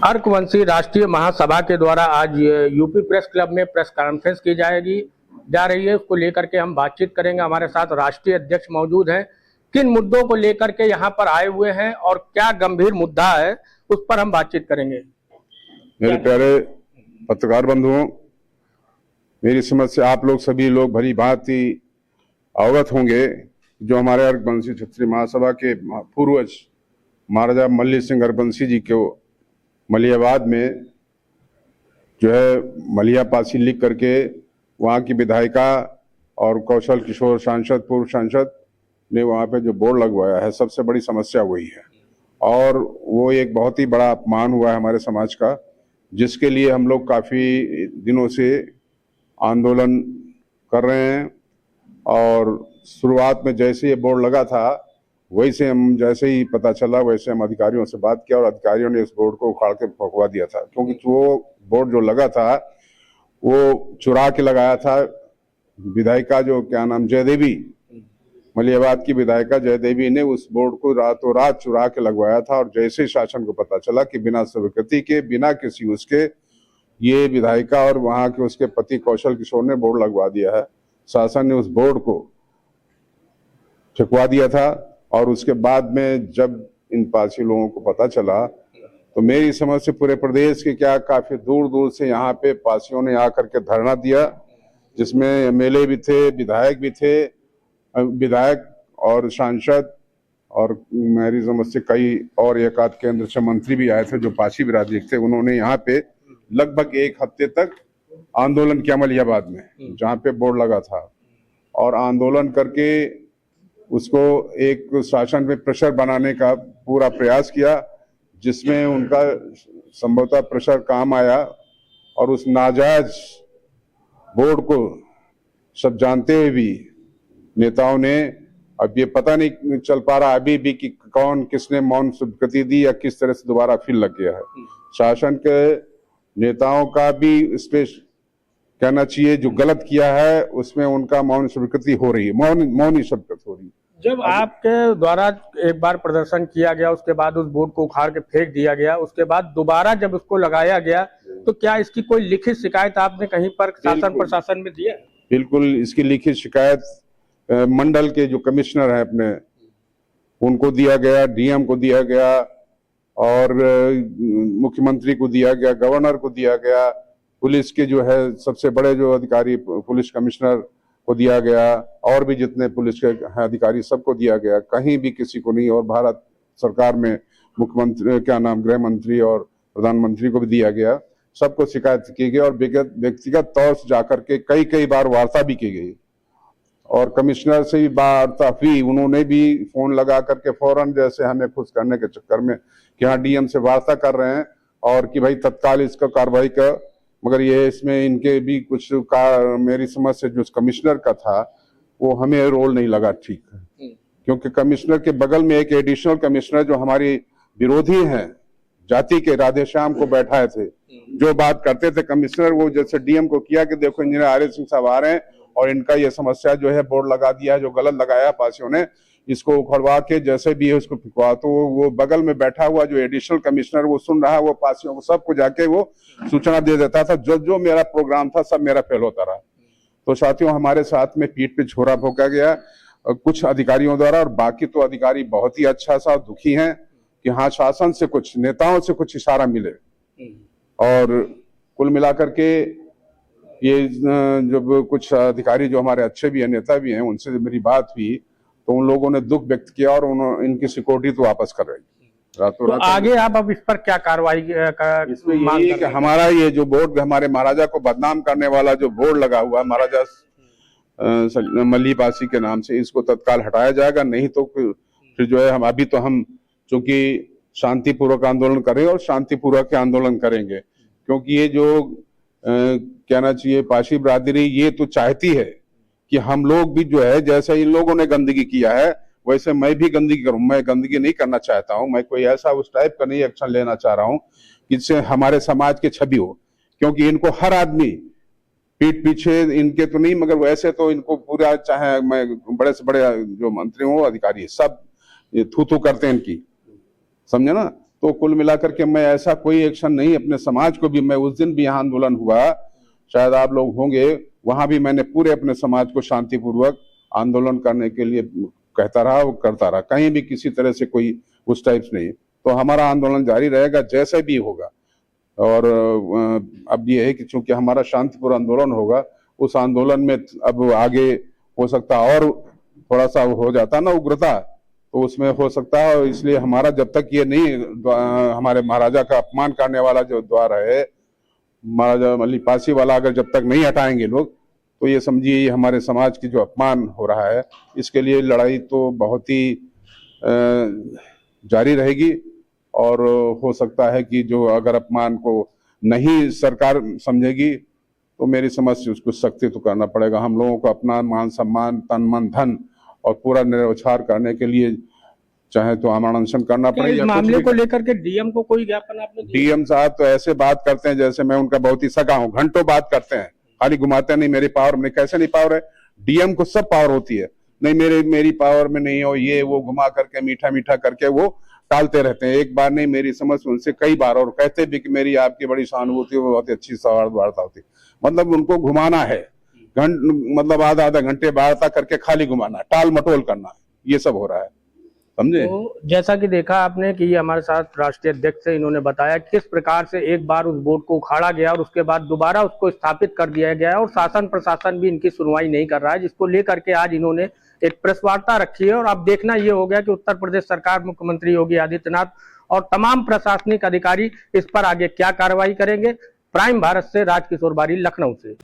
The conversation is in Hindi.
अर्कवंशी राष्ट्रीय महासभा के द्वारा आज यूपी प्रेस क्लब में प्रेस कॉन्फ्रेंस की जा रही है। उसको लेकर के हम बातचीत करेंगे। हमारे साथ राष्ट्रीय अध्यक्ष मौजूद हैं। किन मुद्दों को लेकर के यहाँ पर आए हुए हैं और क्या गंभीर मुद्दा है, उस पर हम बातचीत करेंगे। मेरे प्यारे पत्रकार बंधुओं, मेरी समझ से आप लोग सभी लोग भली भांति अवगत होंगे। जो हमारे अर्कवंशी क्षत्रिय महासभा के पूर्वज महाराजा मल्ल सिंह अर्कवंशी जी को मलियाबाद में जो है मलिया पासी लिख करके वहाँ की विधायिका और कौशल किशोर सांसद, पूर्व सांसद ने वहाँ पे जो बोर्ड लगवाया है, सबसे बड़ी समस्या वही है। और वो एक बहुत ही बड़ा अपमान हुआ है हमारे समाज का, जिसके लिए हम लोग काफ़ी दिनों से आंदोलन कर रहे हैं। और शुरुआत में जैसे ये बोर्ड लगा था, वैसे हम जैसे ही पता चला वैसे हम अधिकारियों से बात किया और अधिकारियों ने इस बोर्ड को उखाड़ के फंकवा दिया था। क्योंकि वो बोर्ड जो लगा था वो चुरा के लगाया था। विधायिका जो क्या नाम जयदेवी, मलियाबाद की विधायिका जयदेवी ने उस बोर्ड को रातों रात चुरा के लगवाया था। और जैसे ही शासन को पता चला कि बिना स्वीकृति के, बिना किसी उसके, ये विधायिका और वहां के उसके पति कौशल किशोर ने बोर्ड लगवा दिया है। शासन ने उस बोर्ड को फेंकवा दिया था। और उसके बाद में जब इन पासी लोगों को पता चला तो मेरी समझ से पूरे प्रदेश के क्या काफी दूर दूर से यहाँ पे पासियों ने आकर के धरना दिया, जिसमें एमएलए भी थे, विधायक भी थे, विधायक और सांसद, और मेरी समझ से कई और एक आध केंद्र से मंत्री भी आए थे जो पासी बिरादरी थे। उन्होंने यहाँ पे लगभग एक हफ्ते तक आंदोलन किया मलियाबाद में, जहाँ पे बोर्ड लगा था। और आंदोलन करके उसको एक शासन पे प्रेशर बनाने का पूरा प्रयास किया, जिसमें उनका संभवतः प्रेशर काम आया। और उस नाजायज बोर्ड को सब जानते हुए भी नेताओं ने, अब ये पता नहीं चल पा रहा अभी भी कि कौन किसने मौन स्वीकृति दी या किस तरह से दोबारा फिर लग गया है। शासन के नेताओं का भी इस पे कहना चाहिए, जो गलत किया है उसमें उनका मौन स्वीकृति हो रही है, मौनी स्वीकृति हो रही है। जब आपके द्वारा एक बार प्रदर्शन किया गया, उसके बाद उस बोर्ड को उखाड़ के फेंक दिया गया, उसके बाद दोबारा जब उसको लगाया गया, तो क्या इसकी कोई लिखित शिकायत आपने कहीं पर शासन प्रशासन में दिया? बिल्कुल, इसकी लिखित शिकायत मंडल के जो कमिश्नर है अपने, उनको दिया गया, डीएम को दिया गया, और मुख्यमंत्री को दिया गया, गवर्नर को दिया गया, पुलिस के जो है सबसे बड़े जो अधिकारी पुलिस कमिश्नर को दिया गया, और भी जितने पुलिस के अधिकारी सबको दिया गया। कहीं भी किसी को नहीं। और भारत सरकार में मुख्यमंत्री क्या नाम गृह मंत्री और प्रधानमंत्री को भी दिया गया। सबको शिकायत की गई और व्यक्तिगत तौर से जाकर के कई बार वार्ता भी की गई। और कमिश्नर से भी वार्ता हुई, उन्होंने भी फोन लगा करके फौरन जैसे हमें खुश करने के चक्कर में कि हाँ डीएम से वार्ता कर रहे हैं और कि भाई तत्काल इसका कार्रवाई कर। मगर ये इसमें इनके भी कुछ का, मेरी समझ से जो कमिश्नर का था वो हमें रोल नहीं लगा ठीक है। क्योंकि कमिश्नर के बगल में एक एडिशनल कमिश्नर जो हमारी विरोधी हैं जाति के, राधेश्याम को बैठाए थे, जो बात करते थे कमिश्नर, वो जैसे डीएम को किया कि देखो इंजीनियर आर्य सिंह साहब आ रहे हैं और इनका ये समस्या जो है बोर्ड लगा दिया है, जो गलत लगाया पासियों ने, इसको उखड़वा के जैसे भी है उसको फिकवा। तो वो बगल में बैठा हुआ जो एडिशनल कमिश्नर वो सुन रहा, वो पासियों को सबको जाके वो सूचना दे देता था। जो मेरा प्रोग्राम था सब मेरा फेल होता रहा। तो साथियों, हमारे साथ में पीठ पे छोरा भोंका गया कुछ अधिकारियों द्वारा, और बाकी तो अधिकारी बहुत ही अच्छा सा दुखी हैं कि हाँ शासन से, कुछ नेताओं से कुछ इशारा मिले। और कुल मिलाकर के ये जब कुछ अधिकारी जो हमारे अच्छे भी हैं, नेता भी हैं, उनसे मेरी बात हुई तो उन लोगों ने दुख व्यक्त किया और इनकी सिक्योरिटी तो वापस कर रही। तो आगे आप अब इस पर क्या कार्रवाई इसमें यही कि हमारा ये जो बोर्ड, हमारे महाराजा को बदनाम करने वाला जो बोर्ड लगा हुआ है महाराजा मल्ली पासी के नाम से, इसको तत्काल हटाया जाएगा। नहीं तो फिर जो है हम चूंकि शांतिपूर्वक आंदोलन कर रहे हैं और शांतिपूर्वक आंदोलन करेंगे। क्योंकि ये जो कहना चाहिए पासी बिरादरी ये तो चाहती है कि हम लोग भी जो है, जैसे इन लोगों ने गंदगी किया है वैसे मैं भी गंदगी करूं। मैं गंदगी नहीं करना चाहता हूं। मैं कोई ऐसा उस टाइप का नहीं एक्शन लेना चाह रहा हूं जिससे हमारे समाज की छवि हो। क्योंकि इनको हर आदमी पीठ पीछे, इनके तो नहीं मगर वैसे तो इनको पूरा, चाहे मैं बड़े से बड़े जो मंत्री हो, अधिकारी, सब थू थू करते हैं इनकी, समझे ना। तो कुल मिलाकर के मैं ऐसा कोई एक्शन नहीं, अपने समाज को भी, मैं उस दिन भी यहाँ आंदोलन हुआ, शायद आप लोग होंगे, वहां भी मैंने पूरे अपने समाज को शांतिपूर्वक आंदोलन करने के लिए कहता रहा और करता रहा, कहीं भी किसी तरह से कोई उस टाइप से नहीं। तो हमारा आंदोलन जारी रहेगा जैसे भी होगा। और अब ये है कि चूंकि हमारा शांतिपूर्ण आंदोलन होगा, उस आंदोलन में अब आगे हो सकता और थोड़ा सा हो जाता ना उग्रता, तो उसमें हो सकता है। इसलिए हमारा जब तक ये नहीं, हमारे महाराजा का अपमान करने वाला जो द्वार है, महाराजा मल्ली पासी वाला, अगर जब तक नहीं हटाएंगे लोग, तो ये समझिए हमारे समाज की जो अपमान हो रहा है, इसके लिए लड़ाई तो बहुत ही जारी रहेगी। और हो सकता है कि जो अगर अपमान को नहीं सरकार समझेगी, तो मेरी समझ से उसको सख्ती तो करना पड़ेगा। हम लोगों को अपना मान सम्मान, तन मन धन और पूरा निर्वचार करने के लिए चाहे तो आमरण अनशन करना क्या पड़ेगा। इस मामले को लेकर के डीएम को कोई ज्ञापन आपने दिया? डीएम साहब तो ऐसे बात करते हैं जैसे मैं उनका बहुत ही सगा हूं, घंटों बात करते हैं, खाली घुमाते नहीं मेरी पावर में। कैसे नहीं पावर है? डीएम को सब पावर होती है, नहीं मेरी पावर में नहीं हो, ये वो घुमा करके मीठा मीठा करके वो टालते रहते हैं। एक बार नहीं, मेरी समझ उनसे कई बार, और कहते भी कि मेरी आपकी बड़ी सहानुभूति, वो बहुत अच्छी वार्ता होती। मतलब उनको घुमाना है, मतलब आधा घंटे वार्ता करके खाली घुमाना, टाल मटोल करना, ये सब हो रहा है, समझे। तो जैसा कि देखा आपने कि ये हमारे साथ राष्ट्रीय अध्यक्ष से इन्होंने बताया किस प्रकार से एक बार उस बोर्ड को उखाड़ा गया और उसके बाद दोबारा उसको स्थापित कर दिया गया और शासन प्रशासन भी इनकी सुनवाई नहीं कर रहा है, जिसको लेकर के आज इन्होंने एक प्रेस वार्ता रखी है। और अब देखना ये हो गया कि उत्तर प्रदेश सरकार, मुख्यमंत्री योगी आदित्यनाथ और तमाम प्रशासनिक अधिकारी इस पर आगे क्या कार्रवाई करेंगे। प्राइम भारत से राजकिशोर बारी, लखनऊ से।